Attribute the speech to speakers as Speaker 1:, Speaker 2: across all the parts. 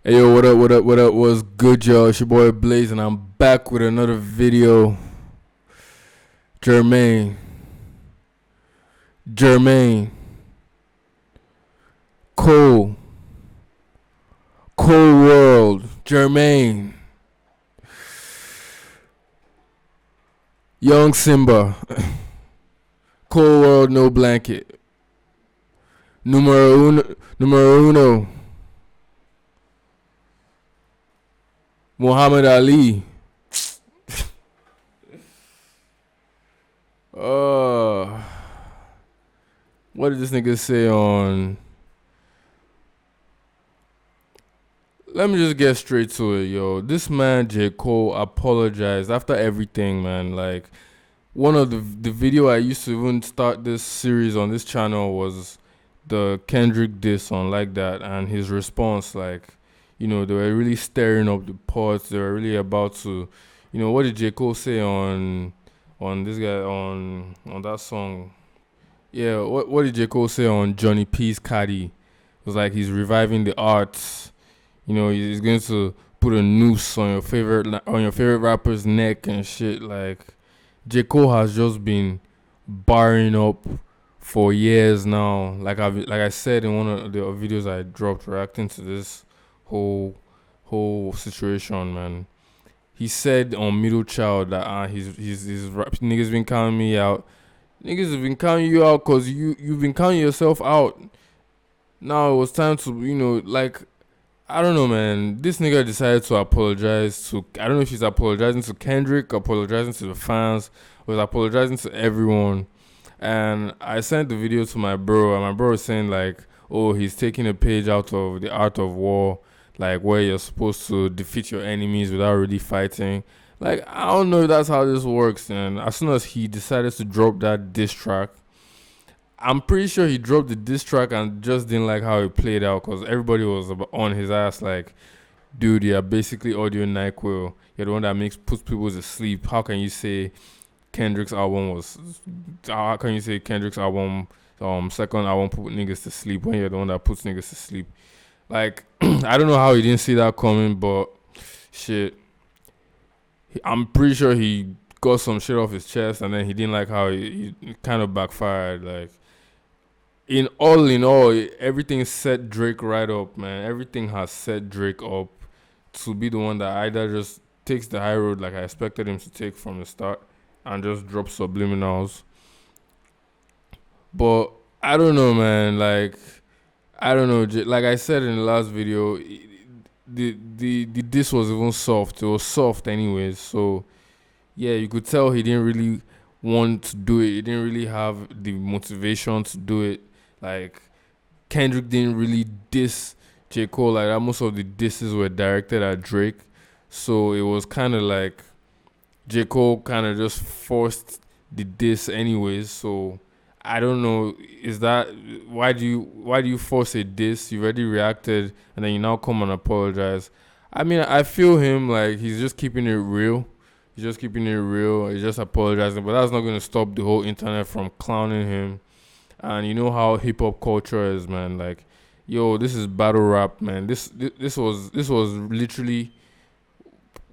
Speaker 1: Hey yo, what up, what up, what up? What's good, y'all? It's your boy Blaze, and I'm back with another video. Jermaine, Jermaine, Cole, Cole World, Jermaine, Young Simba, Cole World, no blanket, numero uno, Muhammad Ali. Uh, what did this nigga say on? Let me just get straight to it, yo. This man J. Cole apologized after everything, man. Like, one of the video I used to even start this series on this channel was the Kendrick diss on Like That, and his response, like, they were really stirring up the pots. They were really about to, what did J. Cole say on this guy on that song? Yeah, what did J. Cole say on Johnny P's Caddy? It was like he's reviving the arts. He's going to put a noose on your favorite rapper's neck and shit. Like, J. Cole has just been barring up for years now. Like I said in one of the videos I dropped reacting to this whole situation, man. He said on Middle Child that his rap niggas been counting me out. Niggas have been counting you out because you've been counting yourself out. Now it was time to, like, I don't know, man. This nigga decided to apologize to, I don't know if he's apologizing to Kendrick, apologizing to the fans, or he's apologizing to everyone. And I sent the video to my bro, and my bro was saying, like, oh, he's taking a page out of The Art of War, like, where you're supposed to defeat your enemies without really fighting. Like, I don't know if that's how this works. And as soon as he decided to drop that diss track, I'm pretty sure he dropped the diss track and just didn't like how it played out, because everybody was on his ass like, dude, you're basically audio NyQuil. You're the one that puts people to sleep. How can you say Kendrick's album second album put niggas to sleep when you're the one that puts niggas to sleep? Like, I don't know how he didn't see that coming, but shit. I'm pretty sure he got some shit off his chest, and then he didn't like how he kind of backfired. Like, in all, everything set Drake right up, man. Everything has set Drake up to be the one that either just takes the high road like I expected him to take from the start and just drop subliminals. But I don't know, man. Like, I don't know. Like I said in the last video, the diss was even soft. It was soft anyways. So yeah, you could tell he didn't really want to do it. He didn't really have the motivation to do it. Like, Kendrick didn't really diss J. Cole like that. Most of the disses were directed at Drake. So it was kind of like J. Cole kind of just forced the diss anyways. So I don't know. Is that why do you force a diss? You already reacted and then you now come and apologize. I mean, I feel him, like, he's just keeping it real. He's just keeping it real. He's just apologizing. But that's not going to stop the whole internet from clowning him. And you know how hip hop culture is, man. Like, yo, this is battle rap, man. This was literally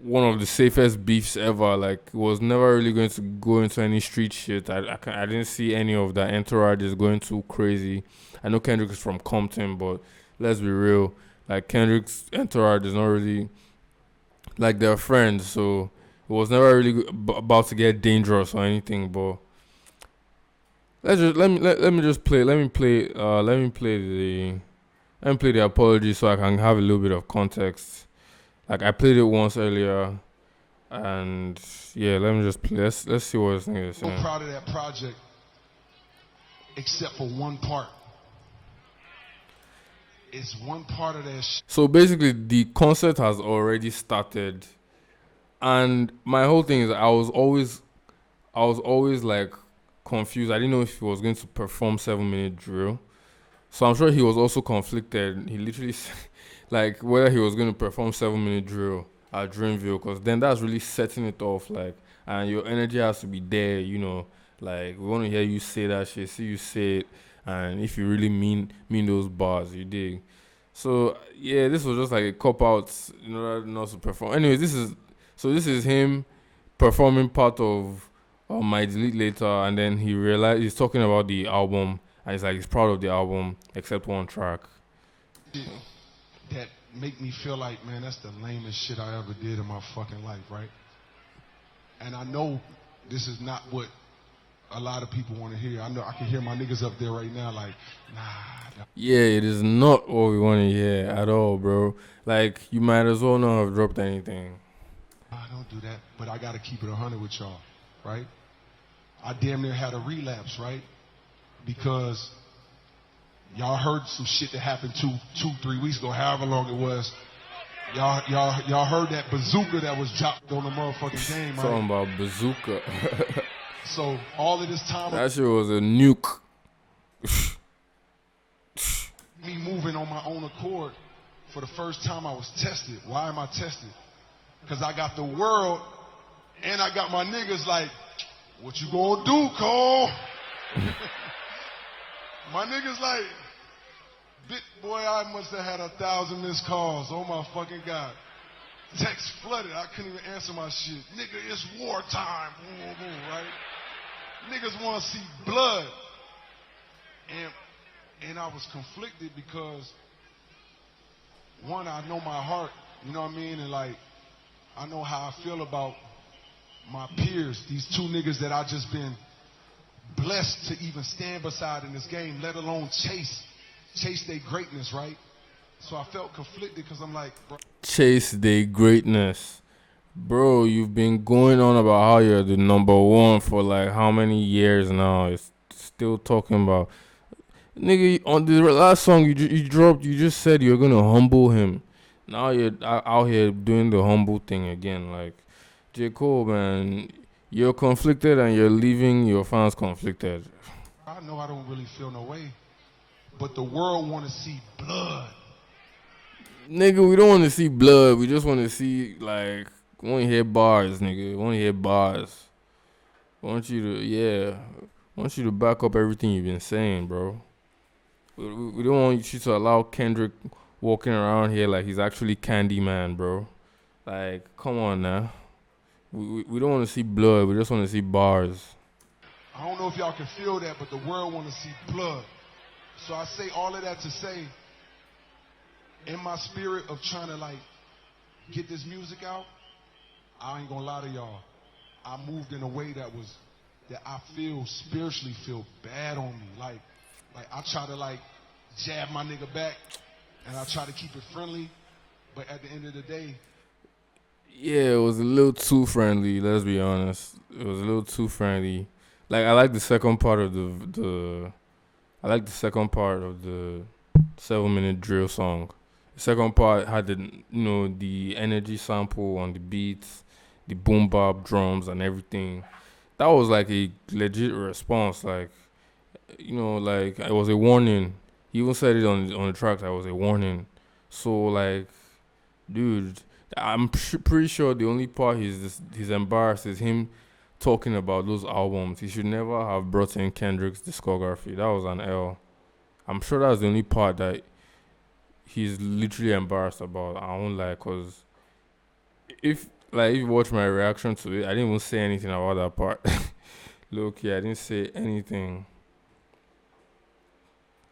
Speaker 1: one of the safest beefs ever. Like, it was never really going to go into any street shit. I didn't see any of that entourage is going too crazy. I know Kendrick is from Compton, but let's be real. Like, Kendrick's entourage is not really, like, they're friends, so it was never really about to get dangerous or anything. But let me play the apology so I can have a little bit of context. Like, I played it once earlier, and yeah, let me just play. Let's see what this thing is saying.
Speaker 2: I'm proud of that project, except for one part. It's one part of that.
Speaker 1: So basically, the concert has already started, and my whole thing is I was always like confused. I didn't know if he was going to perform 7-minute drill, so I'm sure he was also conflicted. He literally like whether he was going to perform 7-minute drill at Dreamville, because then that's really setting it off, like, and your energy has to be there, like, we want to hear you say that shit, see you say it, and if you really mean those bars, you dig. So yeah, this was just like a cop out, not to perform. Anyways, this is him performing part of My Delete Later, and then he realized he's talking about the album, and he's like he's proud of the album except one track.
Speaker 2: That make me feel like, man, that's the lamest shit I ever did in my fucking life, right? And I know this is not what a lot of people want to hear. I know I can hear my niggas up there right now like, nah.
Speaker 1: Yeah, it is not what we want to hear at all, bro. Like you might as well not have dropped anything.
Speaker 2: I don't do that, but I gotta keep it 100 with y'all, right? I damn near had a relapse, right? Because y'all heard some shit that happened 3 weeks ago, however long it was. Y'all heard that bazooka that was dropped on the motherfucking game, right?
Speaker 1: Talking about bazooka.
Speaker 2: So all of this time,
Speaker 1: That shit was a nuke.
Speaker 2: me moving on my own accord, for the first time I was tested. Why am I tested? Because I got the world and I got my niggas like, what you gonna do, Cole? My niggas like, boy, I must have had 1,000 missed calls. Oh my fucking God. Text flooded. I couldn't even answer my shit. Nigga, it's wartime. Boom, boom, boom, right? Niggas want to see blood. And I was conflicted because, one, I know my heart, you know what I mean? And like, I know how I feel about my peers, these two niggas that I just been blessed to even stand beside in this game, let alone chase their greatness, right? So I felt conflicted because I'm like, bro.
Speaker 1: Chase their greatness. Bro, you've been going on about how you're the number one for like how many years now? It's still talking about. Nigga, on the last song you dropped, you just said you're gonna humble him. Now you're out here doing the humble thing again. Like, J. Cole, man, you're conflicted and you're leaving your fans conflicted.
Speaker 2: I know I don't really feel no way, but the world want to see blood.
Speaker 1: Nigga, we don't want to see blood. We just want to see, like, we want to hear bars, nigga. We want to hear bars. I want you to back up everything you've been saying, bro. We don't want you to allow Kendrick walking around here like he's actually Candyman, bro. Like, come on now. We don't want to see blood. We just want to see bars.
Speaker 2: I don't know if y'all can feel that, but the world want to see blood. So I say all of that to say, in my spirit of trying to like get this music out, I ain't gonna lie to y'all. I moved in a way that I feel spiritually feel bad on me. Like I try to like jab my nigga back, and I try to keep it friendly, but at the end of the day,
Speaker 1: yeah, it was a little too friendly. Let's be honest. It was a little too friendly. Like I like the second part of I like the second part of the 7-minute drill song. The second part had the energy sample on the beats, the boom bap drums and everything. That was like a legit response. Like like it was a warning. He even said it on the track. That was a warning. So like, dude, I'm pretty sure the only part he's embarrassed is him talking about those albums. He should never have brought in Kendrick's discography. That was an L. I'm sure that's the only part that he's literally embarrassed about. I won't lie, cause if you watch my reaction to it, I didn't even say anything about that part. Look, I didn't say anything.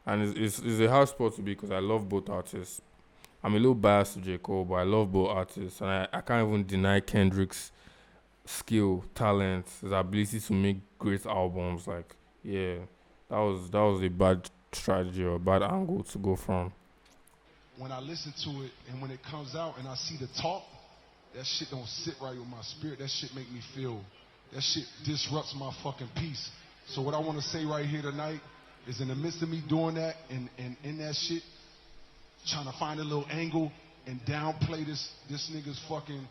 Speaker 1: And it's a hard spot to be because I love both artists. I'm a little biased to J. Cole, but I love both artists. And I can't even deny Kendrick's skill, talent, his ability to make great albums. Like, yeah, that was a bad strategy or a bad angle to go from.
Speaker 2: when I listen to it and when it comes out and I see the talk, that shit don't sit right with my spirit. That shit make me feel, that shit disrupts my fucking peace. So what I want to say right here tonight is in the midst of me doing that and in that shit, trying to find a little angle and downplay this nigga's fucking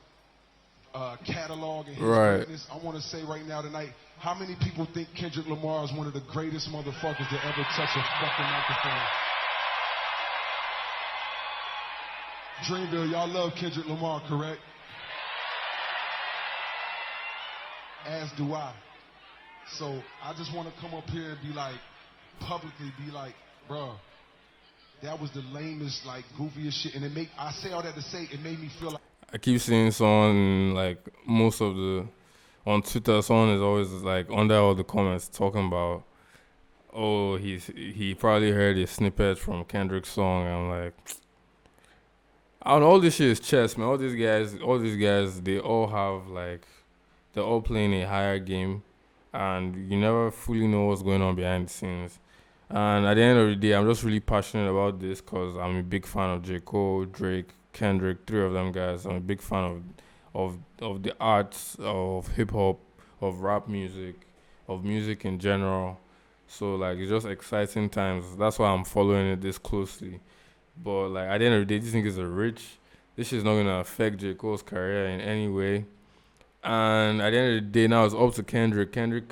Speaker 2: catalog and his greatness. I want to say right now tonight, how many people think Kendrick Lamar is one of the greatest motherfuckers to ever touch a fucking microphone? Dreamville, y'all love Kendrick Lamar, correct? As do I. So I just want to come up here and be like, publicly be like, bruh, That was the lamest, like goofiest shit. And I say all that to say it made me feel like
Speaker 1: I keep seeing someone like most of the on Twitter. Someone is always like under all the comments talking about, oh, he probably heard a snippet from Kendrick's song. I'm like, I don't know, all this shit is chess, man. All these guys, they all have like, they're all playing a higher game, and you never fully know what's going on behind the scenes. And at the end of the day, I'm just really passionate about this because I'm a big fan of J. Cole, Drake, Kendrick, three of them guys. I'm a big fan of the arts, of hip hop, of rap music, of music in general. So like it's just exciting times. That's why I'm following it this closely. But like at the end of the day, these niggas are rich. This shit's not gonna affect J. Cole's career in any way. And at the end of the day, now it's up to Kendrick. Kendrick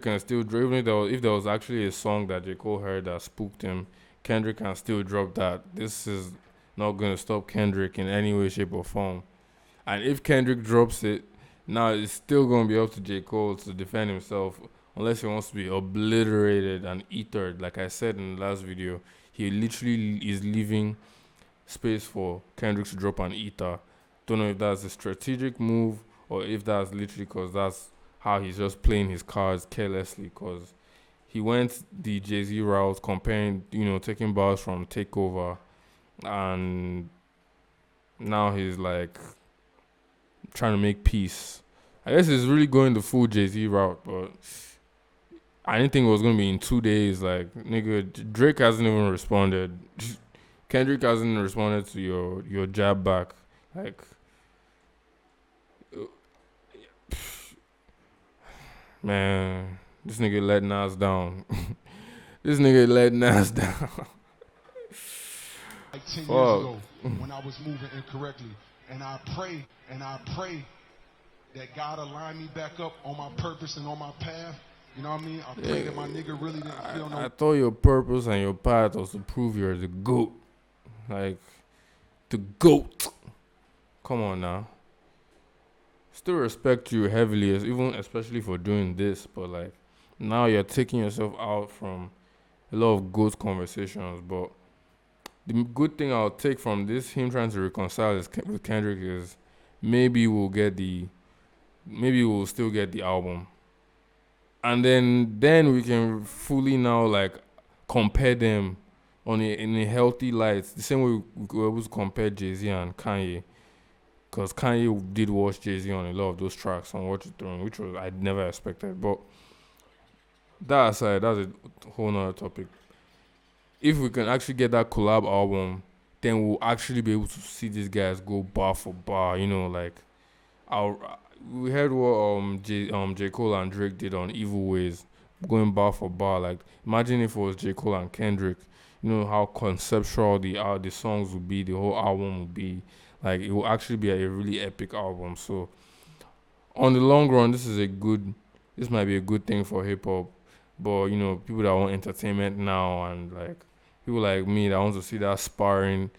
Speaker 1: can still drop, even if there was actually a song that J. Cole heard that spooked him, Kendrick can still drop that. This is not going to stop Kendrick in any way, shape, or form. And if Kendrick drops it, now it's still going to be up to J. Cole to defend himself, unless he wants to be obliterated and ethered. Like I said in the last video, he literally is leaving space for Kendrick to drop an ether. Don't know if that's a strategic move or if that's literally because that's how he's just playing his cards carelessly, because he went the Jay-Z route, comparing, taking bars from Takeover, and now he's like trying to make peace. I guess he's really going the full Jay-Z route, but I didn't think it was going to be in 2 days. Like, nigga, Drake hasn't even responded. Kendrick hasn't responded to your jab back. Like, man, this nigga let Nas down. This nigga let Nas down.
Speaker 2: like 10 years ago when I was moving incorrectly. And I pray that God align me back up on my purpose and on my path. You know what I mean? I pray that my nigga really didn't feel no.
Speaker 1: I thought your purpose and your path was to prove you're the GOAT. Like, the GOAT. Come on now. Still respect you heavily, especially for doing this, but like now you're taking yourself out from a lot of GOAT conversations. But the good thing I'll take from this, him trying to reconcile with Kendrick, is maybe we'll still get the album, and then we can fully now like compare them in a healthy light, the same way we were able to compare Jay-Z and Kanye. Because Kanye did watch Jay-Z on a lot of those tracks on Watch It Throne, which was I'd never expected. But that aside, that's a whole nother topic. If we can actually get that collab album, then we'll actually be able to see these guys go bar for bar. Like we heard what J. Cole and Drake did on Evil Ways, going bar for bar. Like, imagine if it was J. Cole and Kendrick. How conceptual the songs would be, the whole album would be. Like, it will actually be a really epic album. So, on the long run, this might be a good thing for hip hop. But people that want entertainment now, and like people like me that want to see that sparring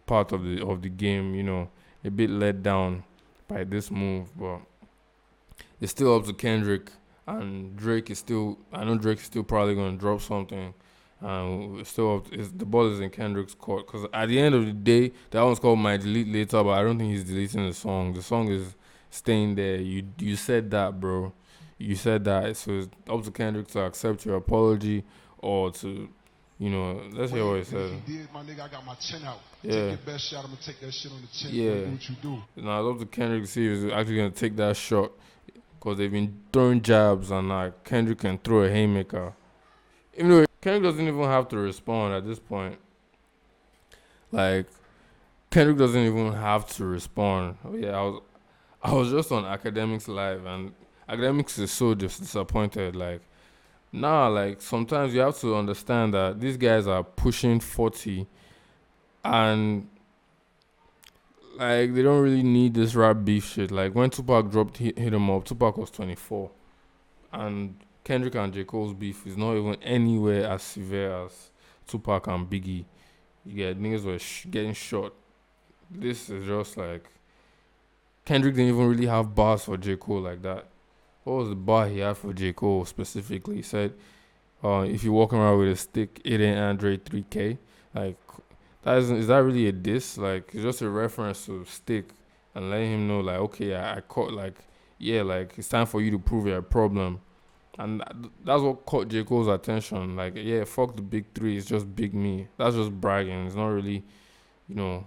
Speaker 1: part of the game, a bit let down by this move. But it's still up to Kendrick, and I know Drake is still probably gonna drop something. The ball is in Kendrick's court, because at the end of the day, that one's called "Might Delete Later," but I don't think he's deleting the song. The song is staying there. You said that, bro. You said that. So it's up to Kendrick to accept your apology, or to, let's hear what he said.
Speaker 2: If he did, my nigga, I got my chin out.
Speaker 1: Yeah.
Speaker 2: Take your best shot. I'm gonna take that shit on the chin.
Speaker 1: Yeah.
Speaker 2: Do what you do.
Speaker 1: Now it's up to Kendrick to see if he's actually gonna take that shot, because they've been throwing jabs, and like Kendrick can throw a haymaker. Even though Kendrick doesn't even have to respond at this point. Like, Kendrick doesn't even have to respond. Oh yeah, I was just on Academics Live, and Academics is so disappointed. Like, like sometimes you have to understand that these guys are pushing 40, and like they don't really need this rap beef shit. Like, when Tupac dropped hit him up, Tupac was 24, and Kendrick and J. Cole's beef is not even anywhere as severe as Tupac and Biggie. You get niggas were getting shot. This is just like, Kendrick didn't even really have bars for J. Cole like that. What was the bar he had for J. Cole specifically? He said, If you're walking around with a stick, it ain't Andre 3K. Like, is that really a diss? Like, it's just a reference to stick and letting him know, like, okay, I caught, like, yeah, like, it's time for you to prove you're a problem. And that's what caught J. Cole's attention. Like, yeah, fuck the big three. It's just big me. That's just bragging. It's not really, you know,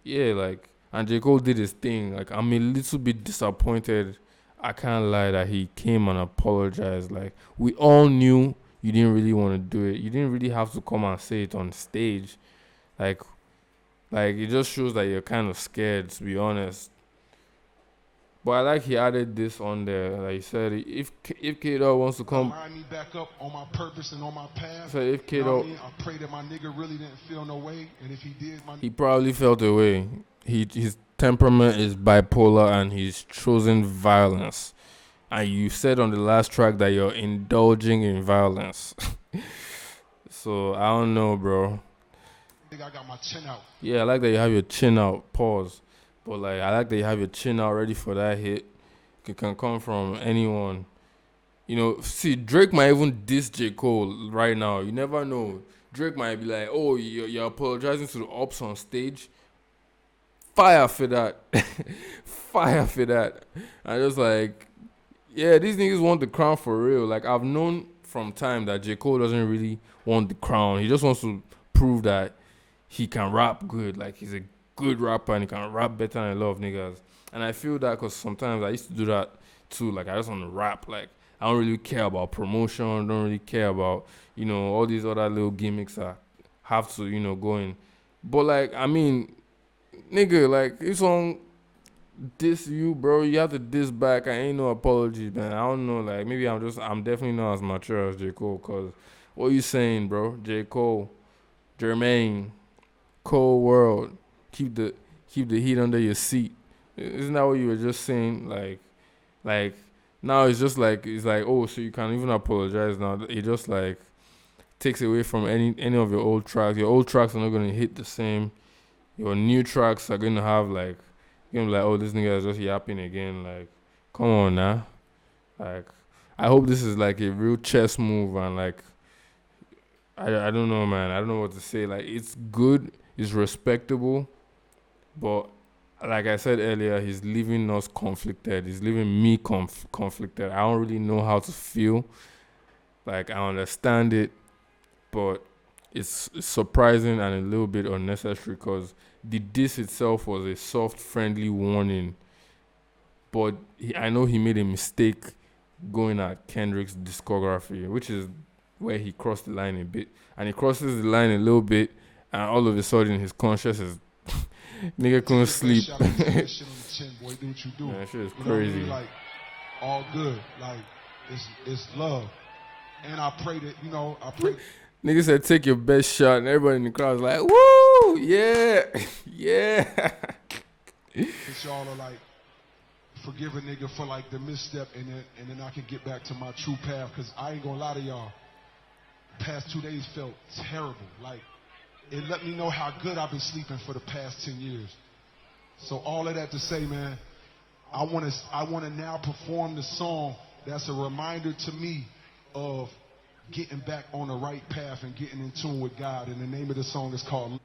Speaker 1: yeah, like, and J. Cole did his thing. Like, I'm a little bit disappointed. I can't lie that he came and apologized. Like, we all knew you didn't really want to do it. You didn't really have to come and say it on stage. Like, it just shows that you're kind of scared, to be honest. But I like he added this on there. Like he said, if K-Dog wants to come,
Speaker 2: line me back up on my purpose and on my path.
Speaker 1: so if
Speaker 2: You know what
Speaker 1: K-Dog,
Speaker 2: I mean? I pray that my nigga really didn't feel no way, and if he did,
Speaker 1: he probably felt away. His temperament is bipolar and he's chosen violence. And you said on the last track that you're indulging in violence. So I don't know, bro.
Speaker 2: nigga, I got my chin out.
Speaker 1: Yeah, I like that you have your chin out. Pause. But like, I like that you have your chin out ready for that hit. It can come from anyone. You know, see, Drake might even diss J. Cole right now. You never know. Drake might be like, oh, you're apologizing to the ops on stage. Fire for that. Fire for that. I just like, yeah, these niggas want the crown for real. Like, I've known from time that J. Cole doesn't really want the crown. He just wants to prove that he can rap good. Like, he's a good rapper and he can rap better than a lot of niggas. And I feel that because sometimes I used to do that too. Like, I just want to rap. Like, I don't really care about promotion. Don't really care about, all these other little gimmicks I have to, go in. But, like, I mean, nigga, like, it's on diss you, bro. You have to diss back. I ain't no apologies, man. I don't know. Like, maybe I'm definitely not as mature as J. Cole. Because what you saying, bro? J. Cole, Jermaine, Cole World, keep the heat under your seat. Isn't that what you were just saying? Like now it's just like, oh, so you can't even apologize now. It just like takes away from any of your old tracks. Your old tracks are not gonna hit the same. Your new tracks are gonna have like, you're gonna be like, oh, this nigga is just yapping again. Like, come on now. Like, I hope this is like a real chess move and like, I don't know, man. I don't know what to say. Like, it's good, it's respectable, but like I said earlier, he's leaving us conflicted. He's leaving me conflicted. I don't really know how to feel. Like, I understand it, but it's surprising and a little bit unnecessary because the diss itself was a soft, friendly warning. But I know he made a mistake going at Kendrick's discography, which is where he crossed the line a bit. And he crosses the line a little bit, and all of a sudden his conscience is nigga couldn't sleep.
Speaker 2: Shout out to that shit on the chin, boy. Do what you do.
Speaker 1: Man, that shit is
Speaker 2: You know what I
Speaker 1: crazy.
Speaker 2: mean? Like, all good. Like, it's love. And I pray that, I pray
Speaker 1: Nigga said take your best shot, and everybody in the crowd was like, woo, yeah, yeah.
Speaker 2: that y'all are like, forgive a nigga for like the misstep, and then I can get back to my true path. Cause I ain't gonna lie to y'all. Past 2 days felt terrible. Like, it let me know how good I've been sleeping for the past 10 years. So all of that to say, man, I wanna now perform the song that's a reminder to me of getting back on the right path and getting in tune with God. And the name of the song is called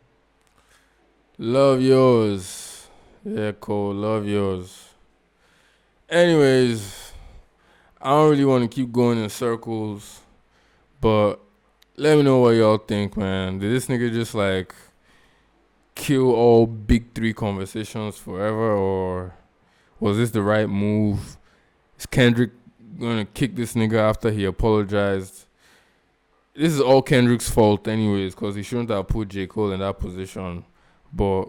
Speaker 1: Love Yours. Yeah, Cole, love yours. Anyways, I don't really want to keep going in circles, but let me know what y'all think, man. Did this nigga just like kill all big three conversations forever, or was this the right move? Is Kendrick gonna kick this nigga after he apologized? This is all Kendrick's fault anyways, because he shouldn't have put J. Cole in that position. But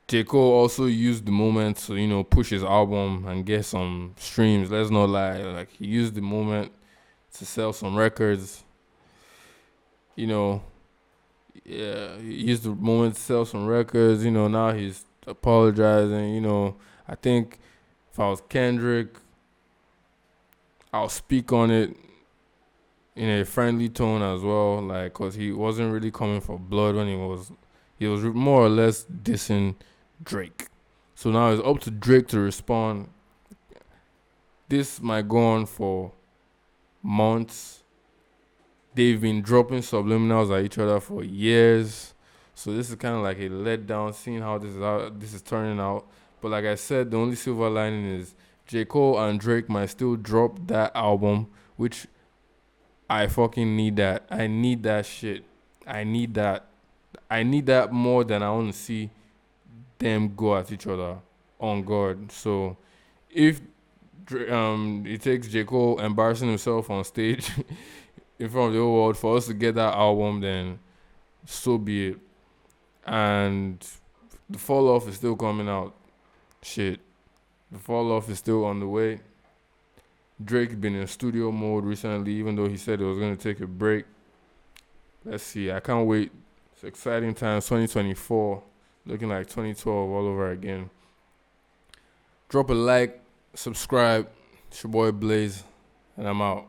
Speaker 1: J. Cole also used the moment to, push his album and get some streams. Let's not lie. Like, he used the moment to sell some records. Yeah, he used the moment to sell some records. Now he's apologizing. I think if I was Kendrick, I'll speak on it in a friendly tone as well, like, cause he wasn't really coming for blood when he was more or less dissing Drake. So now it's up to Drake to respond. This might go on for months, they've been dropping subliminals at each other for years. So this is kind of like a letdown, seeing how this is turning out. But like I said, the only silver lining is J. Cole and Drake might still drop that album, which I fucking need that. I need that shit. I need that. I need that more than I want to see them go at each other on God. So if it takes J. Cole embarrassing himself on stage in front of the whole world for us to get that album, then so be it. And the fall off is still coming out. Shit. The fall off is still on the way. Drake been in studio mode recently, even though he said he was gonna take a break. Let's see. I can't wait. It's exciting times. 2024, looking like 2012 all over again. Drop a like, subscribe. It's your boy Blaze, and I'm out.